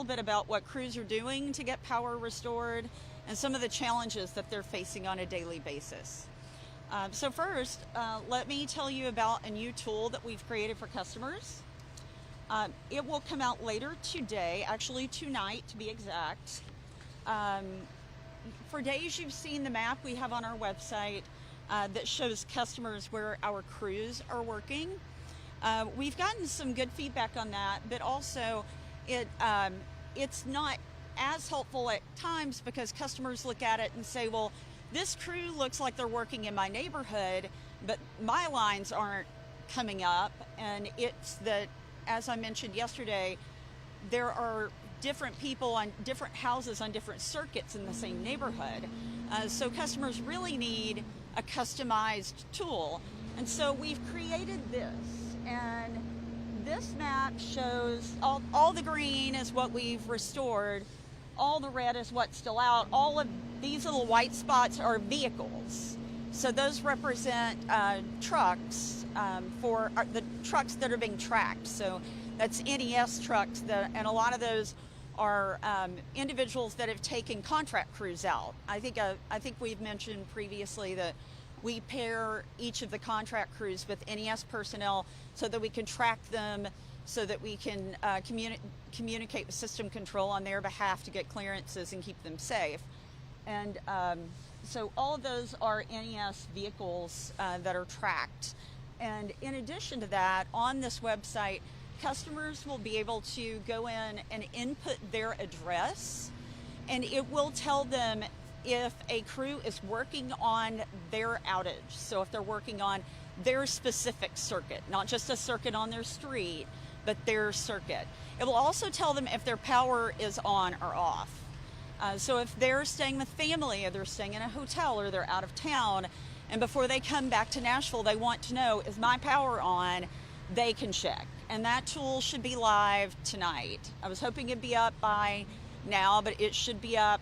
little bit about what crews are doing to get power restored and some of the challenges that they're facing on a daily basis. So first, let me tell you about a new tool that we've created for customers. It will come out later today, actually tonight to be exact. For days you've seen the map we have on our website that shows customers where our crews are working. We've gotten some good feedback on that, but also it's not as helpful at times because customers look at it and say, well, this crew looks like they're working in my neighborhood, but my lines aren't coming up. And it's that, as I mentioned yesterday, there are different people on different houses on different circuits in the same neighborhood. So customers really need a customized tool. And so we've created this, and this map shows all the green is what we've restored, all the red is what's still out. All of these little white spots are vehicles. So those represent trucks for the trucks that are being tracked. So that's NES trucks, and a lot of those are individuals that have taken contract crews out. I think we've mentioned previously that we pair each of the contract crews with NES personnel so that we can track them, so that we can communicate with system control on their behalf to get clearances and keep them safe. And so all of those are NES vehicles that are tracked. And in addition to that, on this website, customers will be able to go in and input their address, and it will tell them if a crew is working on their outage. So if they're working on their specific circuit, not just a circuit on their street, but their circuit. It will also tell them if their power is on or off. So if they're staying with family, or they're staying in a hotel, or they're out of town, and before they come back to Nashville, they want to know, is my power on? They can check. And that tool should be live tonight. I was hoping it'd be up by now, but it should be up.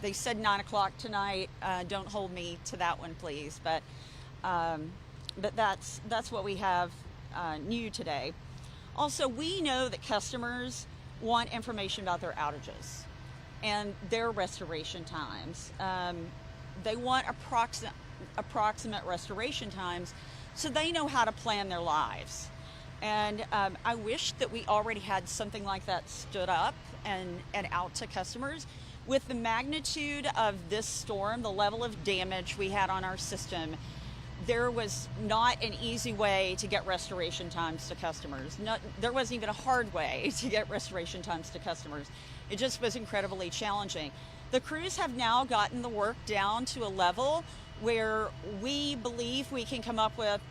They said 9 o'clock tonight. Don't hold me to that one, please. But that's what we have new today. Also, we know that customers want information about their outages and their restoration times. They want approximate restoration times so they know how to plan their lives. And I wish that we already had something like that stood up and out to customers. With the magnitude of this storm, the level of damage we had on our system, there was not an easy way to get restoration times to customers. There wasn't even a hard way to get restoration times to customers. It just was incredibly challenging. The crews have now gotten the work down to a level where we believe we can come up with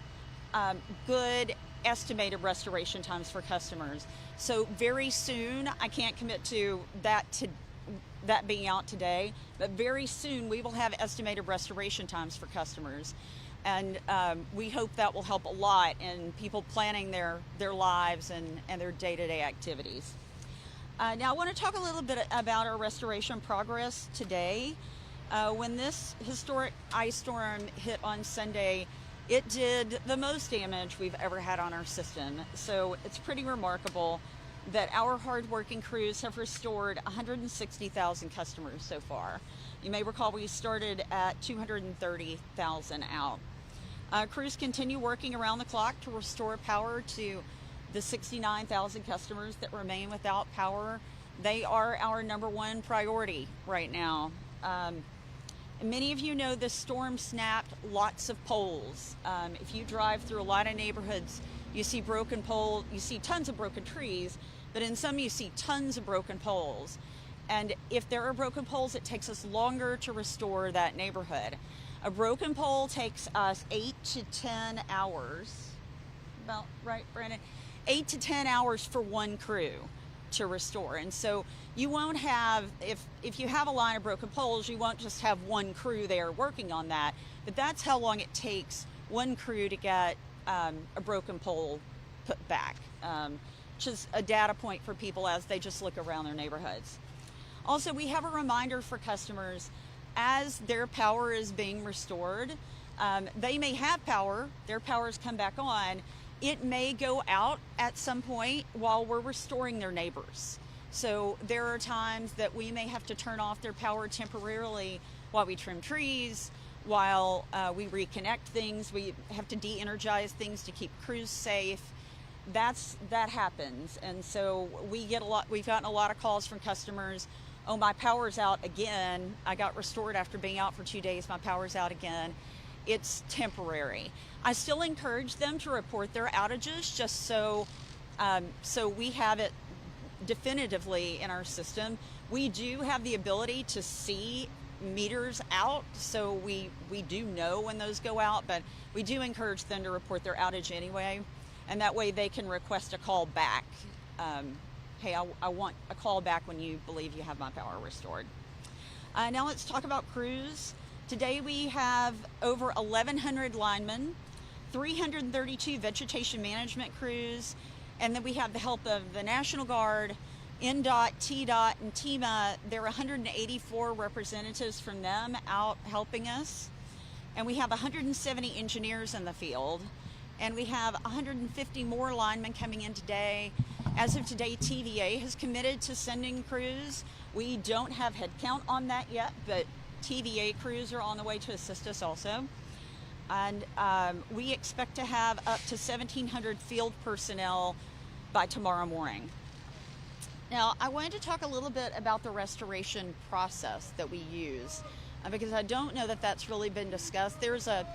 good estimated restoration times for customers. So very soon, I can't commit to that being out today, but very soon we will have estimated restoration times for customers. And we hope that will help a lot in people planning their lives and their day-to-day activities. Now I want to talk a little bit about our restoration progress today. When this historic ice storm hit on Sunday, it did the most damage we've ever had on our system. So it's pretty remarkable that our hardworking crews have restored 160,000 customers so far. You may recall we started at 230,000 out. Crews continue working around the clock to restore power to the 69,000 customers that remain without power. They are our #1 priority right now. Many of you know this storm snapped lots of poles. If you drive through a lot of neighborhoods, you see broken poles, you see tons of broken trees, but in some you see tons of broken poles. And if there are broken poles, it takes us longer to restore that neighborhood. A broken pole takes us 8 to 10 hours, about right, Brandon? 8 to 10 hours for one crew to restore. And so you won't have, if you have a line of broken poles, you won't just have one crew there working on that, but that's how long it takes one crew to get a broken pole put back, which is a data point for people as they just look around their neighborhoods. Also, we have a reminder for customers as their power is being restored. They may have power, their power's come back on, it may go out at some point while we're restoring their neighbors. So there are times that we may have to turn off their power temporarily while we trim trees, while we reconnect things. We have to de-energize things to keep crews safe. That happens, and so we've gotten a lot of calls from customers. Oh, my power's out again. I got restored after being out for 2 days. My power's out again. It's temporary. I still encourage them to report their outages just so we have it definitively in our system. We do have the ability to see meters out, so we do know when those go out, but we do encourage them to report their outage anyway, and that way they can request a call back. Hey, I want a call back when you believe you have my power restored. Now let's talk about crews. Today we have over 1,100 linemen, 332 vegetation management crews, and then we have the help of the National Guard, NDOT, TDOT, and TEMA. There are 184 representatives from them out helping us. And we have 170 engineers in the field. And we have 150 more linemen coming in today. As of today, TVA has committed to sending crews. We don't have headcount on that yet, but TVA crews are on the way to assist us also. And we expect to have up to 1,700 field personnel by tomorrow morning. Now, I wanted to talk a little bit about the restoration process that we use, because I don't know that that's really been discussed. There's a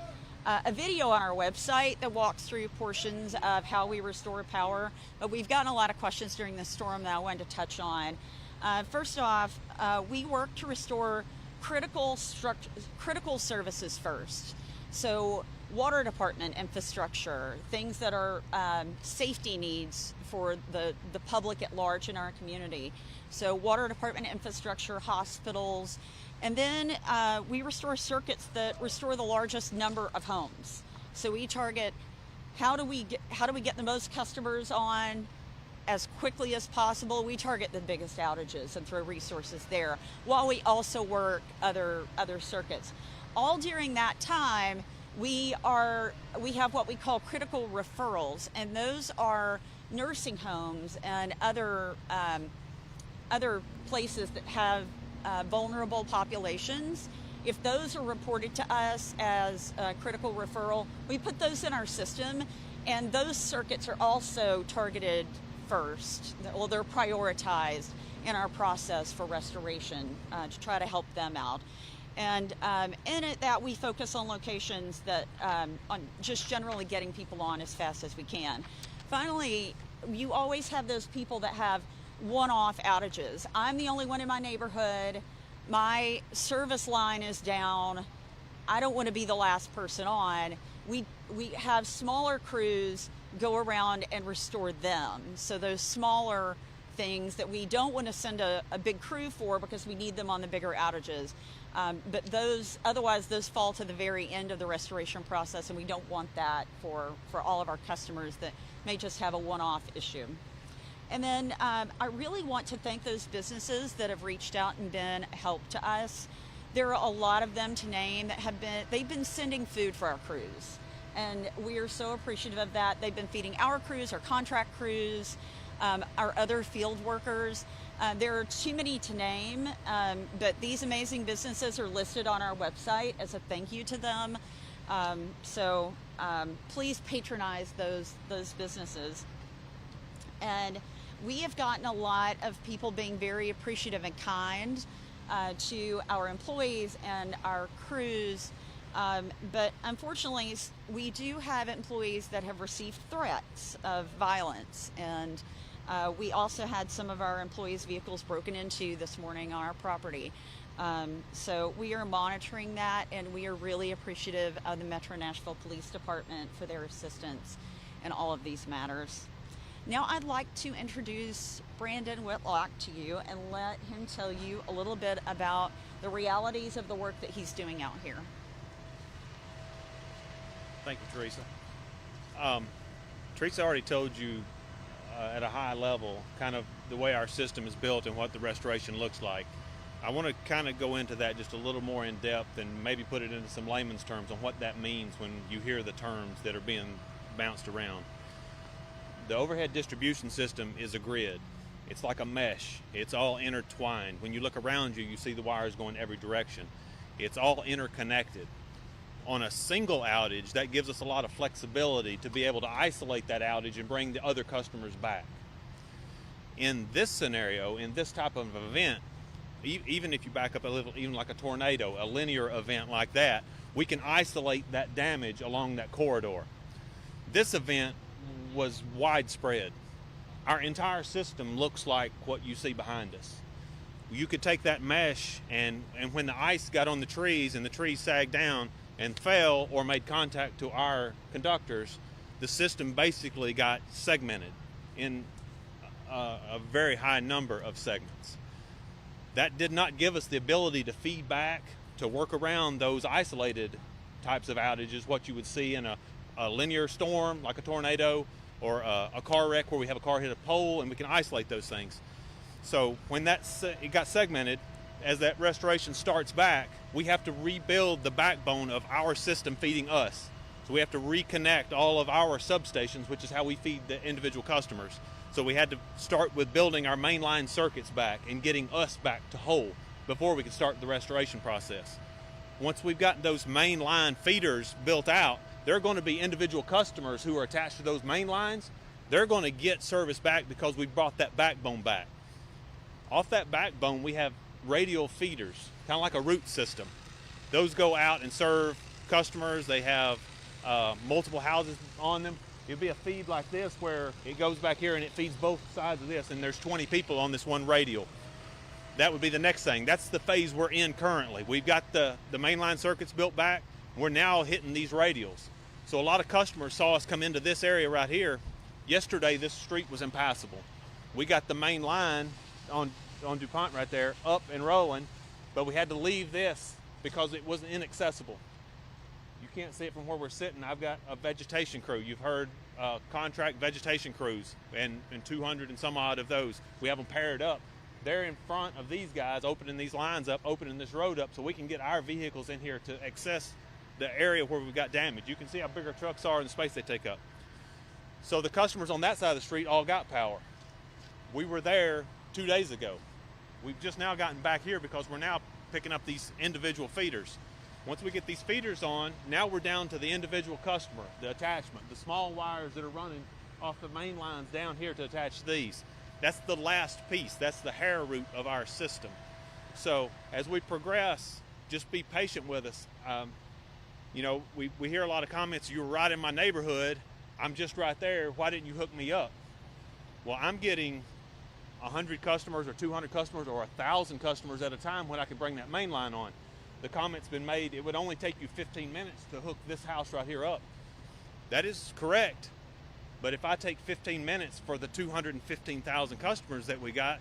video on our website that walks through portions of how we restore power, but we've gotten a lot of questions during the storm that I wanted to touch on. First off, we work to restore critical services first. So water department infrastructure, things that are safety needs for the public at large in our community. So water department infrastructure, hospitals, and then we restore circuits that restore the largest number of homes. So we target how do we get the most customers on as quickly as possible. We target the biggest outages and throw resources there, while we also work other circuits. All during that time, we have what we call critical referrals, and those are nursing homes and other places that have vulnerable populations. If those are reported to us as a critical referral, we put those in our system, and those circuits are also targeted first. Well, they're prioritized in our process for restoration to try to help them out. And in that we focus on locations that on just generally getting people on as fast as we can. Finally, you always have those people that have one-off outages. I'm the only one in my neighborhood. My service line is down. I don't want to be the last person on. We have smaller crews go around and restore them. So those smaller things that we don't want to send a big crew for because we need them on the bigger outages. But otherwise those fall to the very end of the restoration process, and we don't want that for all of our customers that may just have a one-off issue. And then I really want to thank those businesses that have reached out and been a help to us. There are a lot of them to name that they've been sending food for our crews, and we are so appreciative of that. They've been feeding our crews, our contract crews, our other field workers. There are too many to name, but these amazing businesses are listed on our website as a thank you to them. So please patronize those businesses. And we have gotten a lot of people being very appreciative and kind to our employees and our crews. But unfortunately, we do have employees that have received threats of violence, and we also had some of our employees' vehicles broken into this morning on our property. So we are monitoring that, and we are really appreciative of the Metro Nashville Police Department for their assistance in all of these matters. Now I'd like to introduce Brandon Whitlock to you and let him tell you a little bit about the realities of the work that he's doing out here. Thank you, Teresa. Teresa already told you at a high level kind of the way our system is built and what the restoration looks like. I want to kind of go into that just a little more in depth and maybe put it into some layman's terms on what that means when you hear the terms that are being bounced around. The overhead distribution system is a grid. It's like a mesh. It's all intertwined. When you look around you, you see the wires going every direction. It's all interconnected. On a single outage, that gives us a lot of flexibility to be able to isolate that outage and bring the other customers back. In this scenario, in this type of event, even if you back up a little, even like a tornado, a linear event like that, we can isolate that damage along that corridor. This event was widespread. Our entire system looks like what you see behind us. You could take that mesh and when the ice got on the trees and the trees sagged down and fell or made contact to our conductors, the system basically got segmented in a very high number of segments. That did not give us the ability to feed back, to work around those isolated types of outages, what you would see in a linear storm like a tornado, or a car wreck where we have a car hit a pole, and we can isolate those things. So when it got segmented, as that restoration starts back, we have to rebuild the backbone of our system feeding us. So we have to reconnect all of our substations, which is how we feed the individual customers. So we had to start with building our mainline circuits back and getting us back to whole before we could start the restoration process. Once we've gotten those mainline feeders built out, there are going to be individual customers who are attached to those main lines. They're going to get service back because we brought that backbone back. Off that backbone, we have radial feeders, kind of like a root system. Those go out and serve customers. They have multiple houses on them. It'll be a feed like this where it goes back here and it feeds both sides of this, and there's 20 people on this one radial. That would be the next thing. That's the phase we're in currently. We've got the mainline circuits built back. We're now hitting these radials. So a lot of customers saw us come into this area right here. Yesterday, this street was impassable. We got the main line on DuPont right there up and rolling, but we had to leave this because it wasn't inaccessible. You can't see it from where we're sitting. I've got a vegetation crew. You've heard contract vegetation crews, and 200 and some odd of those. We have them paired up. They're in front of these guys, opening these lines up, opening this road up so we can get our vehicles in here to access the area where we've got damage. You can see how big our trucks are and the space they take up. So the customers on that side of the street all got power. We were there 2 days ago. We've just now gotten back here because we're now picking up these individual feeders. Once we get these feeders on, now we're down to the individual customer, the attachment, the small wires that are running off the main lines down here to attach to these. That's the last piece. That's the hair root of our system. So as we progress, just be patient with us. You know, we hear a lot of comments, you're right in my neighborhood, I'm just right there, why didn't you hook me up? Well, I'm getting 100 customers or 200 customers or 1,000 customers at a time when I can bring that main line on. The comment's been made, it would only take you 15 minutes to hook this house right here up. That is correct, but if I take 15 minutes for the 215,000 customers that we got,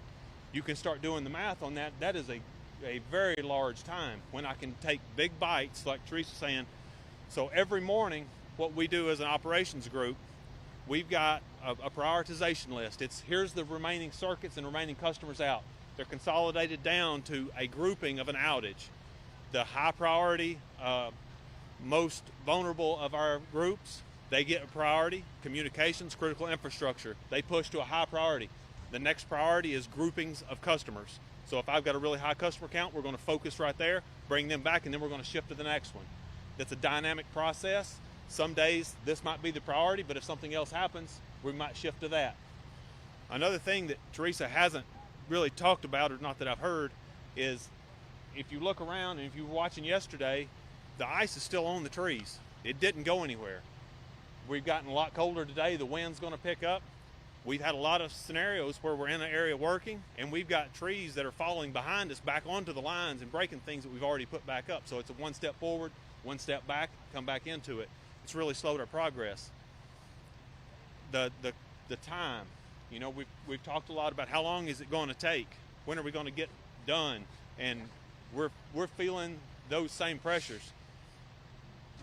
you can start doing the math on that. That is a very large time when I can take big bites, like Teresa's saying. So every morning, what we do as an operations group, we've got a prioritization list. It's here's the remaining circuits and remaining customers out. They're consolidated down to a grouping of an outage. The high priority, most vulnerable of our groups, they get a priority. Communications, critical infrastructure, they push to a high priority. The next priority is groupings of customers. So if I've got a really high customer count, we're going to focus right there, bring them back, and then we're going to shift to the next one. That's a dynamic process. Some days this might be the priority, but if something else happens, we might shift to that. Another thing that Teresa hasn't really talked about, or not that I've heard, is if you look around and if you were watching yesterday, the ice is still on the trees. It didn't go anywhere. We've gotten a lot colder today. The wind's going to pick up. We've had a lot of scenarios where we're in an area working and we've got trees that are falling behind us back onto the lines and breaking things that we've already put back up. So it's a one step forward, one step back, come back into it. It's really slowed our progress. The time, you know, we've talked a lot about how long is it going to take? When are we going to get done? And we're feeling those same pressures.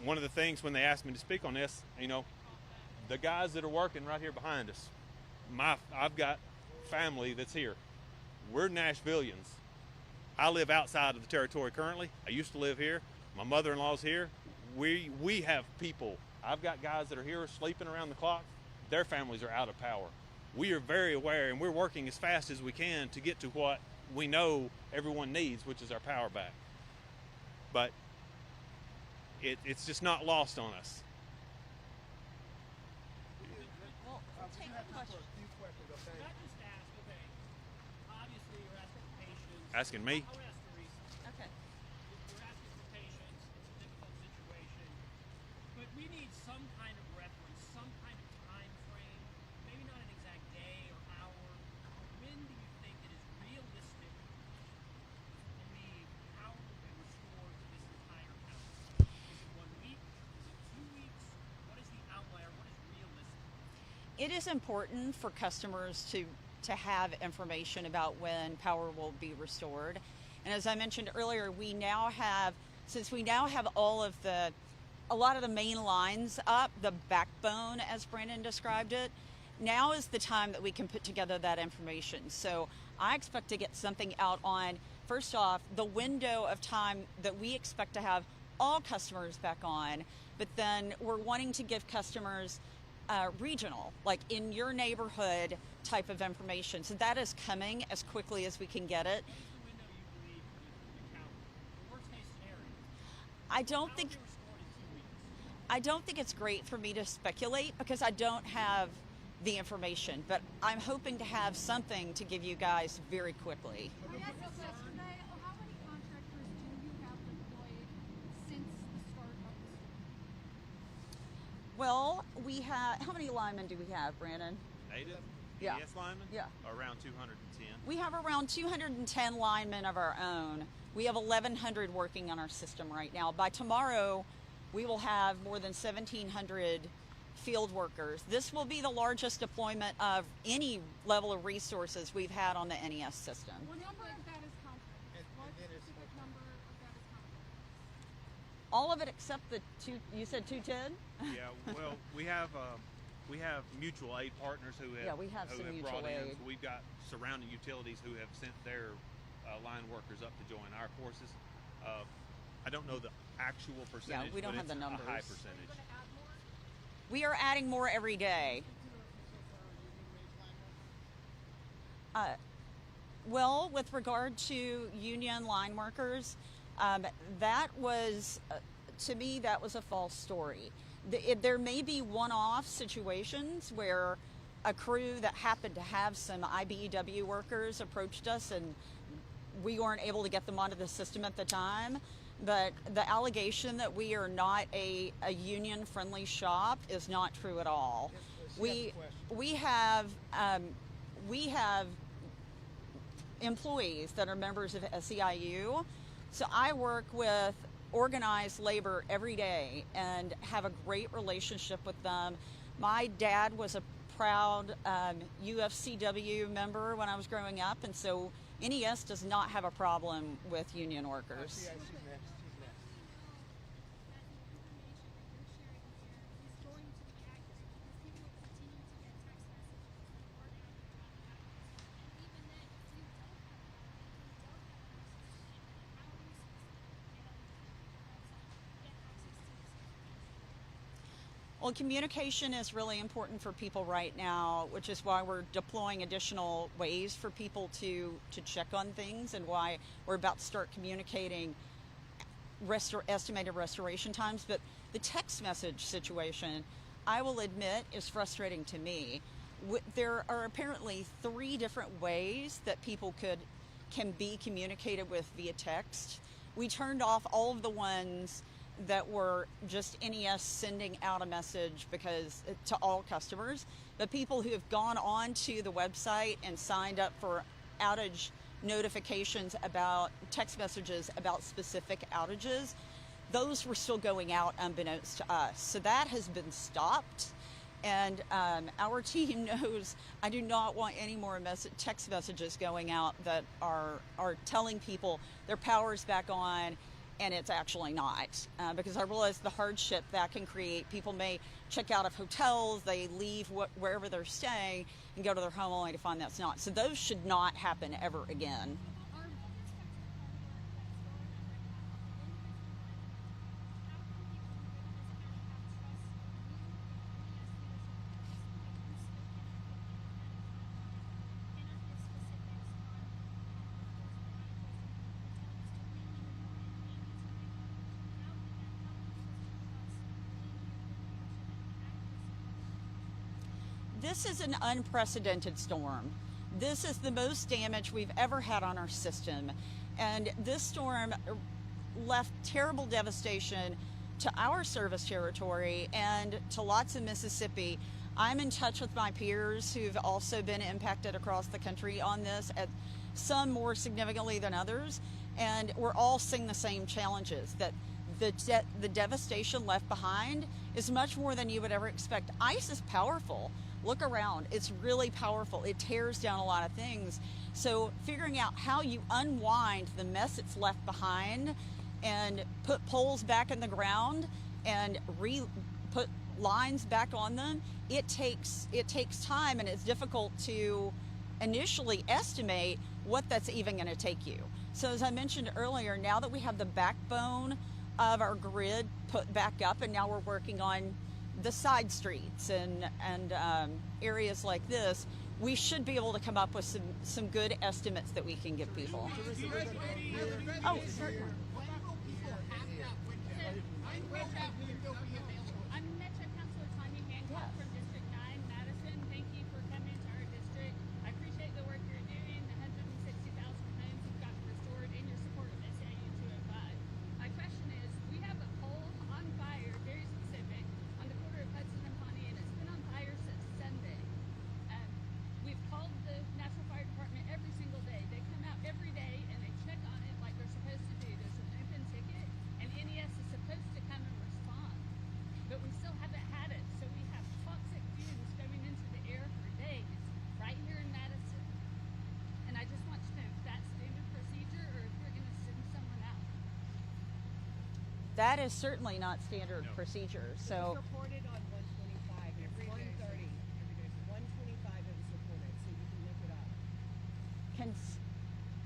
One of the things when they asked me to speak on this, you know, the guys that are working right here behind us, I've got family that's here. We're Nashvillians. I live outside of the territory currently. I used to live here. My mother-in-law's here. We have people. I've got guys that are here sleeping around the clock. Their families are out of power. we are very aware, and we're working as fast as we can to get to what we know everyone needs, which is our power back. But it's just not lost on us. Well, we'll take a question. Can I just ask, okay, obviously you're asking for patience. Asking me? I'll ask Teresa. Okay. You're asking for patience. It's a difficult situation. But we need some kind of reference, some kind of time frame, maybe not an exact day or hour. But when do you think it is realistic to believe power will be restored to this entire house? Is it 1 week? Is it 2 weeks? What is the outlier? What is realistic? It is important for customers to have information about when power will be restored. And as I mentioned earlier, since we now have a lot of the main lines up, the backbone, as Brandon described it, now is the time that we can put together that information. So I expect to get something out on, first off, the window of time that we expect to have all customers back on, but then we're wanting to give customers regional, like in your neighborhood type of information. So that is coming as quickly as we can get it. What is the window you believe to count? The worst case scenario. I don't Power think will be restored in 2 weeks. I don't think it's great for me to speculate because I don't have the information, but I'm hoping to have something to give you guys very quickly. I guess the question today, how many contractors do you have deployed since the start of the storm? Well, we have, how many linemen do we have, Brandon? Native Yeah. NES linemen? Yeah. Around 210. We have around 210 linemen of our own. We have 1,100 working on our system right now. By tomorrow, we will have more than 1,700 field workers. This will be the largest deployment of any level of resources we've had on the NES system. What number of that is contractors? What specific number of that is contractors? All of it except the two, you said 210? Yeah, well, we have mutual aid partners who have, Yeah, we have some mutual brought in. aid. So we've got surrounding utilities who have sent their line workers up to join our forces. I don't know the actual percentage. we don't but have the it's numbers. A high Are you percentage. going to add more? We are adding more every day. Well, with regard to union line workers, that was, to me, that was a false story. There may be one-off situations where a crew that happened to have some IBEW workers approached us and we weren't able to get them onto the system at the time. But the allegation that we are not a union-friendly shop is not true at all. We have employees that are members of SEIU. So I work with organized labor every day and have a great relationship with them. My dad was a proud UFCW member when I was growing up, and so NES does not have a problem with union workers. Well, communication is really important for people right now, which is why we're deploying additional ways for people to check on things and why we're about to start communicating estimated restoration times. But the text message situation, I will admit, is frustrating to me. There are apparently 3 different ways that people can be communicated with via text. We turned off all of the ones that were just NES sending out a message because to all customers, but people who have gone on to the website and signed up for outage notifications about text messages about specific outages, those were still going out unbeknownst to us. So that has been stopped. And our team knows I do not want any more text messages going out that are telling people their power's back on and it's actually not, because I realize the hardship that can create. People may check out of hotels, they leave wherever they're staying and go to their home only to find that's not. So those should not happen ever again. This is an unprecedented storm. This is the most damage we've ever had on our system. And this storm left terrible devastation to our service territory and to lots of Mississippi. I'm in touch with my peers who've also been impacted across the country on this, at some more significantly than others, and we're all seeing the same challenges, that the devastation left behind is much more than you would ever expect. Ice is powerful. Look around, it's really powerful. It tears down a lot of things. So figuring out how you unwind the mess it's left behind and put poles back in the ground and put lines back on them, it takes time, and it's difficult to initially estimate what that's even going to take you. So as I mentioned earlier, now that we have the backbone of our grid put back up, and now we're working on the side streets and areas like this, we should be able to come up with some good estimates that we can give people. Oh, certainly. I'm Metro Councilor Tanya Hancock from District 9, Madison. Thank you for coming to our district. I appreciate the work you're doing, the 160,000 homes you've gotten restored, and your support of SAU 205. My question is, we have a pole on fire, very specific, on the corner of Hudson and Pawnee, and it's been on fire since Sunday. We've called the Nashville Fire Department every single day. They come out every day and they check on it like they're supposed to do. There's an open ticket, and NES is supposed to come and respond. But we still haven't had it, so we have toxic fumes going into the air for days right here in Madison. And I just want to know if that's standard procedure or if you're going to send someone out. That is certainly not standard procedure. So It was reported on 125. It's 130. 125 it was reported, so you can look it up.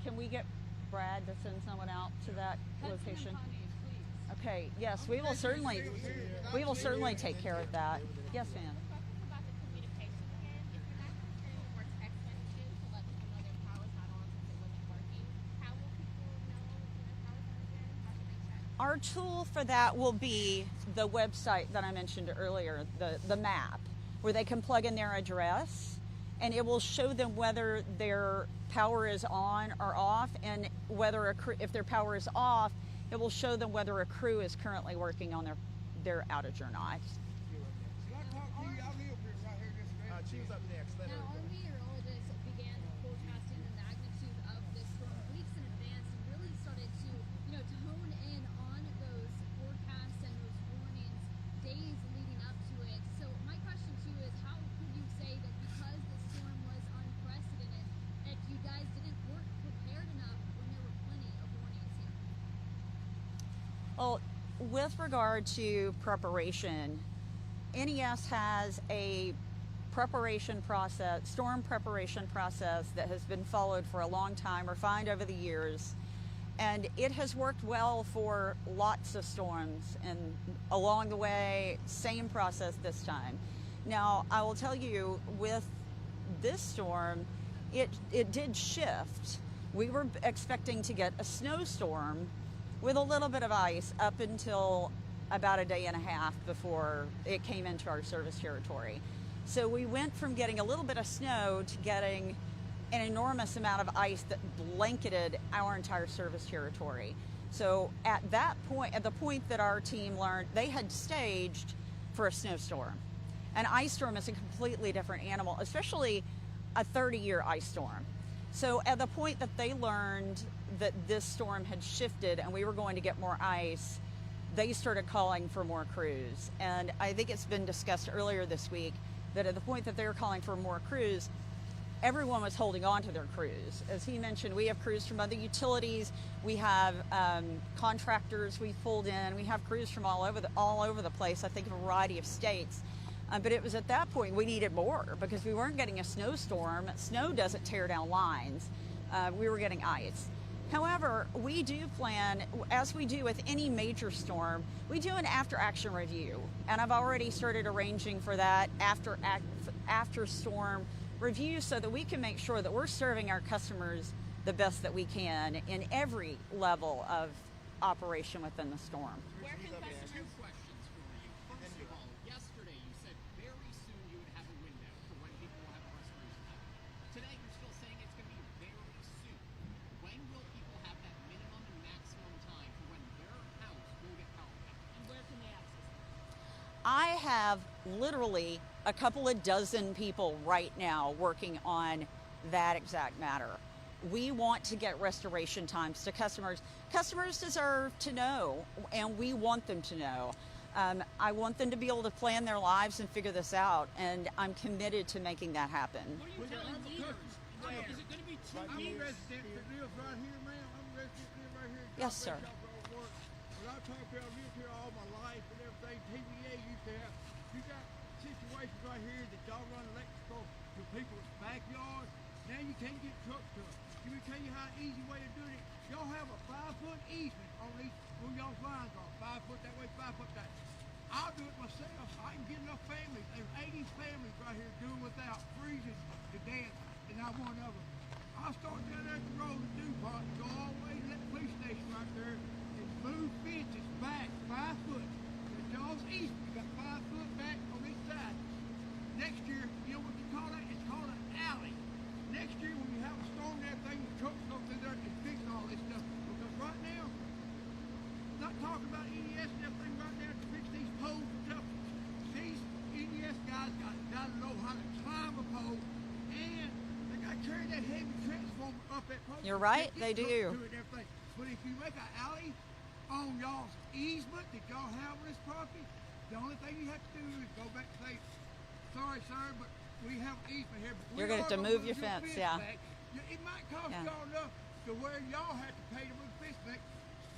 can we get Brad to send someone out to that Hudson location? and Pawnee, please. Okay, yes, we will certainly take care of that. Yes, ma'am. Talking about the communication again, if you're not going to turn your text messages to let people know their power's not on since it wasn't working, how will people know when their power's on again? How should they check? Our tool for that will be the website that I mentioned earlier, the map, where they can plug in their address, and it will show them whether their power is on or off, and whether if their power is off, it will show them whether a crew is currently working on their outage or not. She was up next. Let Now, her. our meteorologists began forecasting the magnitude of this storm weeks in advance and really started to, to hone in on those forecasts and those warnings days leading up to it. So my question to you is, how could you say that because the storm was unprecedented, that you guys weren't prepared enough when there were plenty of warnings here? Well, with regard to preparation, NES has a storm preparation process that has been followed for a long time, refined over the years, and it has worked well for lots of storms, and along the way, same process this time. Now, I will tell you, with this storm, it did shift. We were expecting to get a snowstorm with a little bit of ice up until about a day and a half before it came into our service territory. So we went from getting a little bit of snow to getting an enormous amount of ice that blanketed our entire service territory. So at the point that our team learned, they had staged for a snowstorm. An ice storm is a completely different animal, especially a 30-year ice storm. So at the point that they learned that this storm had shifted and we were going to get more ice, they started calling for more crews. And I think it's been discussed earlier this week that at the point that they were calling for more crews, everyone was holding on to their crews. As he mentioned, we have crews from other utilities, we have contractors we've pulled in, we have crews from all over the place, I think a variety of states. But it was at that point we needed more because we weren't getting a snowstorm. Snow doesn't tear down lines. We were getting ice. However, we do plan, as we do with any major storm, we do an after-action review. And I've already started arranging for that after-storm review so that we can make sure that we're serving our customers the best that we can in every level of operation within the storm. Where can customers? Two questions for you. First of all, yesterday you said very soon you would have a window for when have literally a couple of dozen people right now working on that exact matter. We want to get restoration times to customers. Customers deserve to know, and we want them to know. I want them to be able to plan their lives and figure this out, and I'm committed to making that happen. What are you telling leaders? Is it going to be 2 I'm a years? resident that lives right here, ma'am. I'm a resident that lives right here. Yes, sir. But I talk about lived here all my life and everything. TVA used to have. You got situations right here that y'all run electrical to people's backyards. Now you can't get trucks to them. Let me tell you how easy way to do it. Y'all have a 5-foot easement on these where y'all's lines are. 5 foot that way, 5 foot that. I'll do it myself. I can get enough families. There's 80 families right here doing without freezing to death, and I'm one of them. I'll start down there at the road to DuPont and go all the way to that police station right there and move fences back 5 foot. That's y'all's easement. You got 5 foot back on each side. Next year, you know what you call that? It's called an alley. Next year, when you have a storm and everything, the trucks go through there and fix all this stuff. Because right now, I'm not talking about NES and everything right now to fix these poles and stuff. These NES guys got to know how to climb a pole, and they got to carry that heavy transformer up that pole. You're right, they do. To it and everything. But if you make an alley on y'all's easement that y'all have on this property, the only thing you have to do is go back and say, sorry, sir, but we have an easement here. But You're gonna have to move your fence, yeah. back. It might cost Yeah. y'all enough to where y'all have to pay to move the fence back,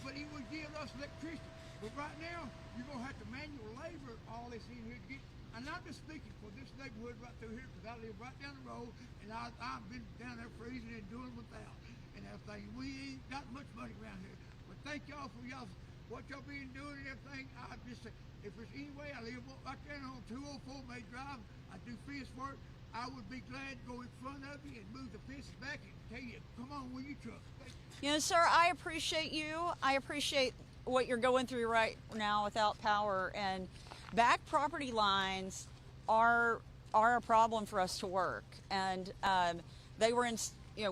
but it would give us electricity. But right now, you're gonna have to manual labor all this in here to get. And I'm just speaking for this neighborhood right through here because I live right down the road, and I've been down there freezing and doing without and everything. We ain't got much money around here. But thank y'all for what y'all been doing and everything. I just say, if there's any way I live right there on 204 May Drive, I do fence work. I would be glad to go in front of you and move the fences back and tell you, come on with your truck. You know, sir, I appreciate you. I appreciate what you're going through right now without power, and back property lines are a problem for us to work. And they were in,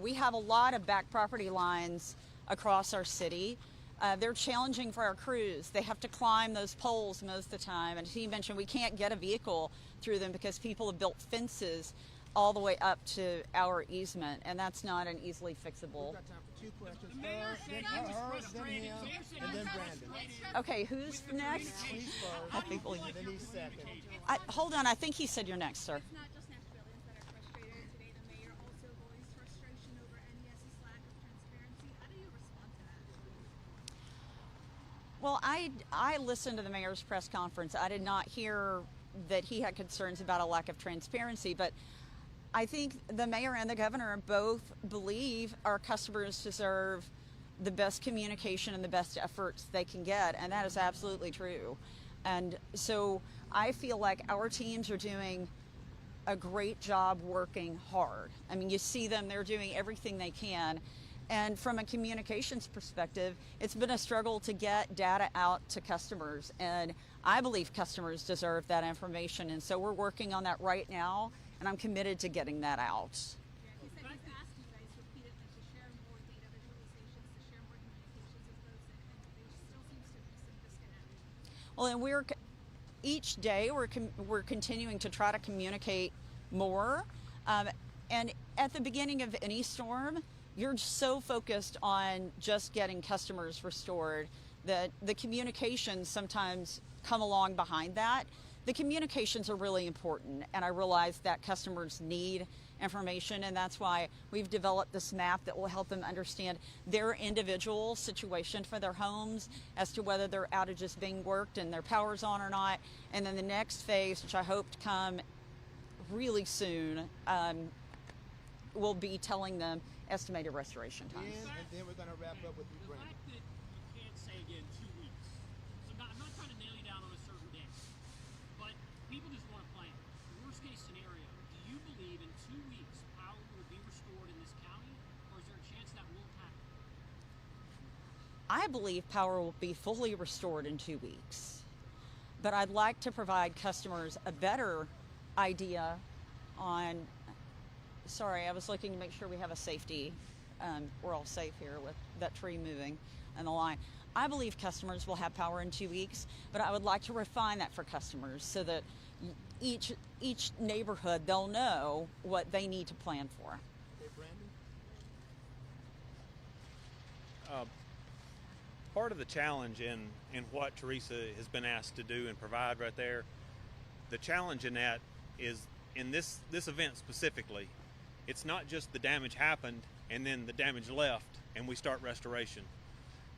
we have a lot of back property lines across our city. They're challenging for our crews. They have to climb those poles most of the time. And he mentioned we can't get a vehicle through them because people have built fences all the way up to our easement, and that's not an easily fixable. We've got time for 2 questions. The mayor said he was frustrated. him, The mayor said and he then was Brandon. frustrated. Okay, who's next? He's I first, think we'll- and then he's second. Hold on, I think he said you're next, sir. It's not just Nashvilleians that are frustrated. Today, the mayor also voiced frustration over NES's lack of transparency. How do you respond to that? Well, I listened to the mayor's press conference. I did not hear that he had concerns about a lack of transparency, but I think the mayor and the governor both believe our customers deserve the best communication and the best efforts they can get, and that is absolutely true. And so I feel like our teams are doing a great job working hard. I mean, you see them, they're doing everything they can. And from a communications perspective, it's been a struggle to get data out to customers. And I believe customers deserve that information. And so we're working on that right now, and I'm committed to getting that out. Yeah, he said he's asked you guys repeatedly to share more data visualizations, to share more communications with those, and there still seems to be some disconnect. Well, and each day we're continuing to try to communicate more. And at the beginning of any storm, you're so focused on just getting customers restored that the communications sometimes come along behind that. The communications are really important, and I realize that customers need information, and that's why we've developed this map that will help them understand their individual situation for their homes as to whether their outage is being worked and their power's on or not. And then the next phase, which I hope to come really soon, will be telling them estimated restoration times. And then we're going to wrap up with you, The Brandon. fact that you can't say again 2 weeks. So I'm not trying to nail you down on a certain day, but people just want to plan. Worst case scenario, do you believe in 2 weeks power will be restored in this county, or is there a chance that won't happen? I believe power will be fully restored in 2 weeks, but I'd like to provide customers a better idea on, sorry, I was looking to make sure we have a safety we're all safe here with that tree moving and the line. I believe customers will have power in 2 weeks, but I would like to refine that for customers so that each neighborhood, they'll know what they need to plan for. Okay, Brandon? Part of the challenge in what Teresa has been asked to do and provide right there, the challenge in that is in this event specifically, it's not just the damage happened and then the damage left and we start restoration.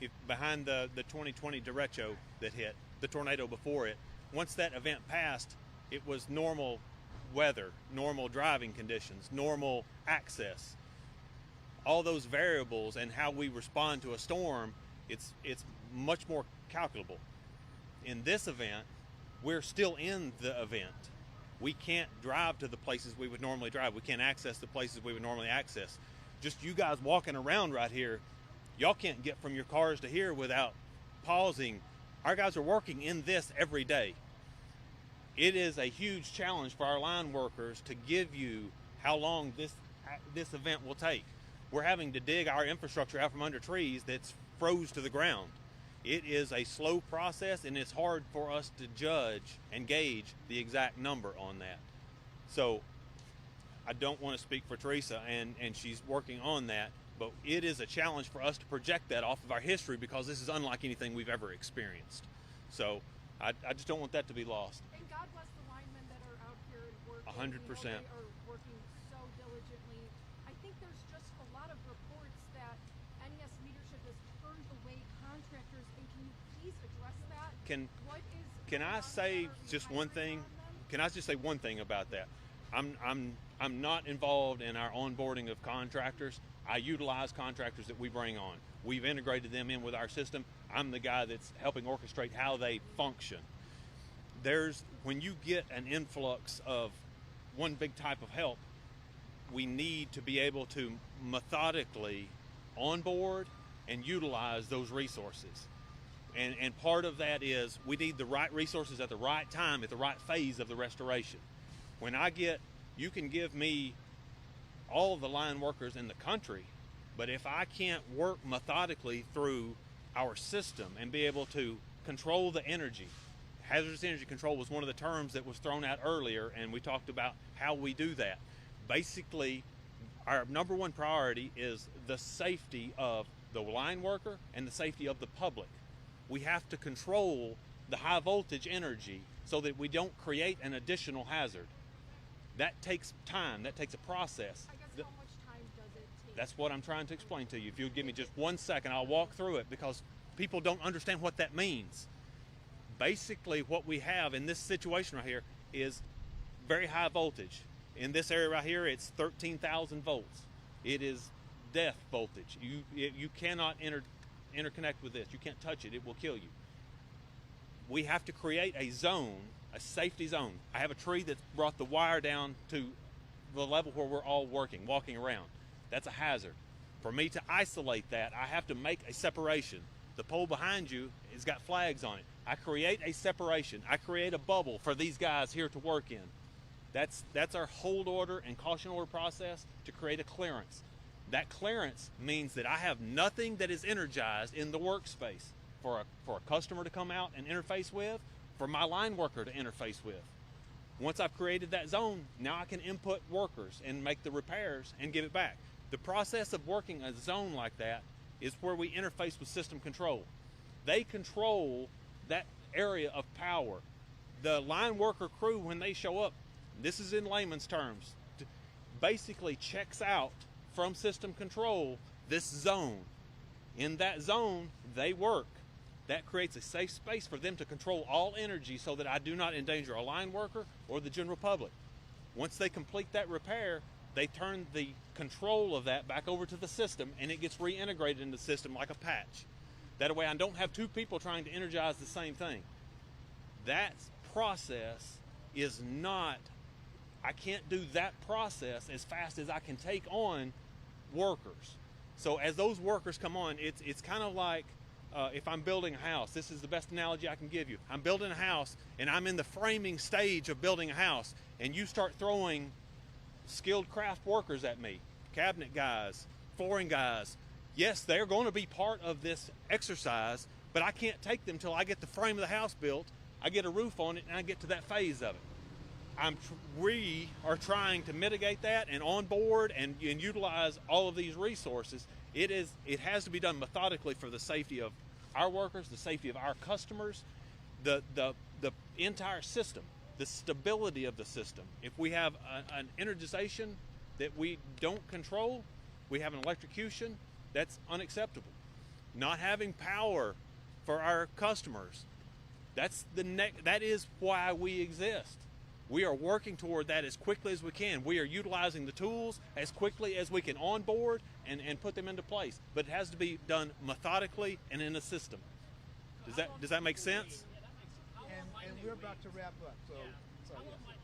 If behind the 2020 derecho that hit, the tornado before it, once that event passed, it was normal weather, normal driving conditions, normal access. All those variables and how we respond to a storm, it's much more calculable. In this event, we're still in the event. We can't drive to the places we would normally drive. We can't access the places we would normally access. Just you guys walking around right here, y'all can't get from your cars to here without pausing. Our guys are working in this every day. It is a huge challenge for our line workers to give you how long this event will take. We're having to dig our infrastructure out from under trees that's froze to the ground. It is a slow process, and it's hard for us to judge and gauge the exact number on that. So I don't want to speak for Teresa, and she's working on that, but it is a challenge for us to project that off of our history because this is unlike anything we've ever experienced. So I just don't want that to be lost. And God bless the linemen that are out here and working. 100%. They are working so diligently. I think there's just a lot of reports that NES leadership has turned away contractors, and can you please address that? Can I say just one thing? Can I just say one thing about that? I'm not involved in our onboarding of contractors. I utilize contractors that we bring on. We've integrated them in with our system. I'm the guy that's helping orchestrate how they function. When you get an influx of one big type of help, we need to be able to methodically onboard and utilize those resources. And part of that is we need the right resources at the right time, at the right phase of the restoration. You can give me all the line workers in the country, but if I can't work methodically through our system and be able to control the energy, hazardous energy control was one of the terms that was thrown out earlier, and we talked about how we do that. Basically, our number one priority is the safety of the line worker and the safety of the public. We have to control the high voltage energy so that we don't create an additional hazard. That takes time, that takes a process. I guess how much time does it take? That's what I'm trying to explain to you. If you'll give me just 1 second, I'll walk through it because people don't understand what that means. Basically, what we have in this situation right here is very high voltage. In this area right here, it's 13,000 volts. It is death voltage. You cannot interconnect with this. You can't touch it. It will kill you. We have to create a zone, a safety zone. I have a tree that's brought the wire down to the level where we're all walking around. That's a hazard. For me to isolate that, I have to make a separation. The pole behind you has got flags on it. I create a separation. I create a bubble for these guys here to work in. That's our hold order and caution order process to create a clearance. That clearance means that I have nothing that is energized in the workspace for a customer to come out and interface with, for my line worker to interface with. Once I've created that zone, now I can input workers and make the repairs and give it back. The process of working a zone like that is where we interface with system control. They control that area of power. The line worker crew, when they show up, this is in layman's terms, basically checks out from system control this zone. In that zone, they work. That creates a safe space for them to control all energy so that I do not endanger a line worker or the general public. Once they complete that repair, they turn the control of that back over to the system, and it gets reintegrated into the system like a patch. That way I don't have two people trying to energize the same thing. That process is not, I can't do that process as fast as I can take on workers. So as those workers come on, it's kind of like if I'm building a house. This is the best analogy I can give you. I'm building a house, and I'm in the framing stage of building a house, and you start throwing skilled craft workers at me, cabinet guys, flooring guys, yes, they're going to be part of this exercise, but I can't take them till I get the frame of the house built, I get a roof on it, and I get to that phase of it. We are trying to mitigate that and onboard and utilize all of these resources. It has to be done methodically for the safety of our workers, the safety of our customers, the entire system, the stability of the system. If we have an energization that we don't control, we have an electrocution, that's unacceptable. Not having power for our customers, that is why we exist. We are working toward that as quickly as we can. We are utilizing the tools as quickly as we can onboard and put them into place. But it has to be done methodically and in a system. Does that make sense? Yeah, that makes sense. How long And might they we're wait? about to wrap up. So, Yeah. so How long yes.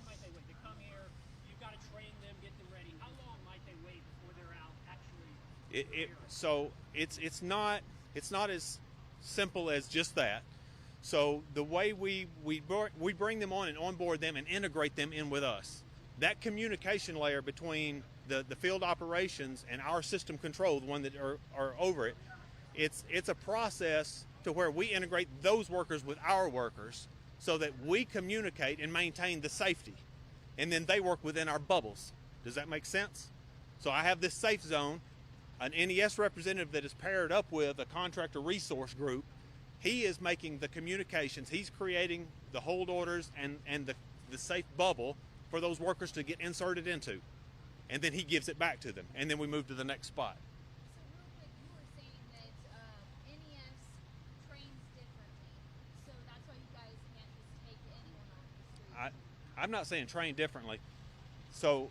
might they wait? They come here, you've got to train them, get them ready. How long might they wait before they're out actually? So it's not as simple as just that. So the way we bring them on and onboard them and integrate them in with us, that communication layer between the field operations and our system control, the one that are over it, it's a process to where we integrate those workers with our workers so that we communicate and maintain the safety, and then they work within our bubbles. Does that make sense? So I have this safe zone, an NES representative that is paired up with a contractor resource group. He is making the communications. He's creating the hold orders and the safe bubble for those workers to get inserted into. And then he gives it back to them. And then we move to the next spot. So real quick, you were saying that NES trains differently, so that's why you guys can't just take anyone off the street. I'm not saying train differently. So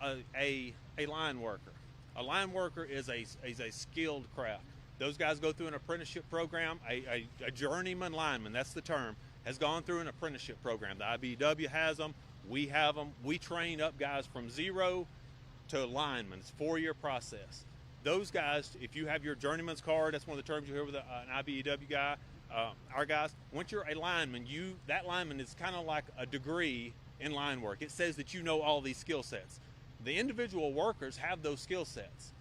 a line worker. A line worker is a skilled craft. Those guys go through an apprenticeship program. A journeyman lineman, that's the term, has gone through an apprenticeship program. The IBEW has them. We have them. We train up guys from zero to linemen. It's a 4-year process. Those guys, if you have your journeyman's card, that's one of the terms you hear with an IBEW guy, our guys, once you're a lineman, that lineman is kind of like a degree in line work. It says that you know all these skill sets. The individual workers have those skill sets.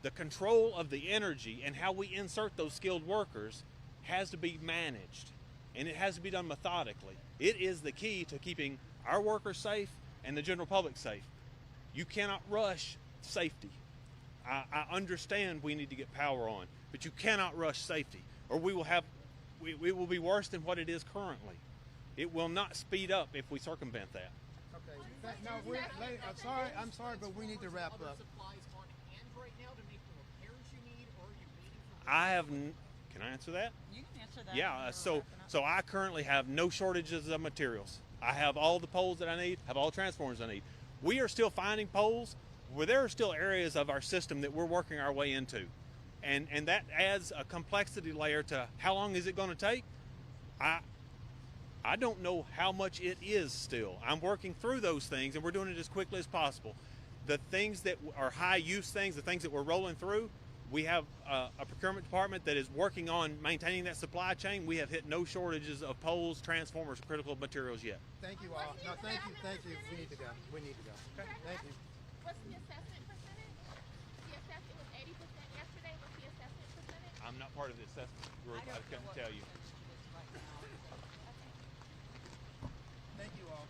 The control of the energy and how we insert those skilled workers has to be managed, and it has to be done methodically. It is the key to keeping our workers safe and the general public safe. You cannot rush safety. I understand we need to get power on, but you cannot rush safety, or we will be worse than what it is currently. It will not speed up if we circumvent that. Okay. No, I'm sorry, but we need to wrap up. Supplies on hand right now to make the repairs you need, or are you waiting for? Can I answer that? You can answer that. Yeah, when we're so wrapping up. I currently have no shortages of materials. I have all the poles that I need, have all transformers I need. We are still finding poles where there are still areas of our system that we're working our way into. And that adds a complexity layer to how long is it going to take? I don't know how much it is still. I'm working through those things, and we're doing it as quickly as possible. The things that are high use things, the things that we're rolling through, we have a procurement department that is working on maintaining that supply chain. We have hit no shortages of poles, transformers, critical materials yet. Thank you all. No, thank you. We need to go. Okay, thank you. What's the assessment percentage? The assessment was 80% yesterday. What's the assessment percentage? I'm not part of the assessment group. I couldn't tell you. Thank you all.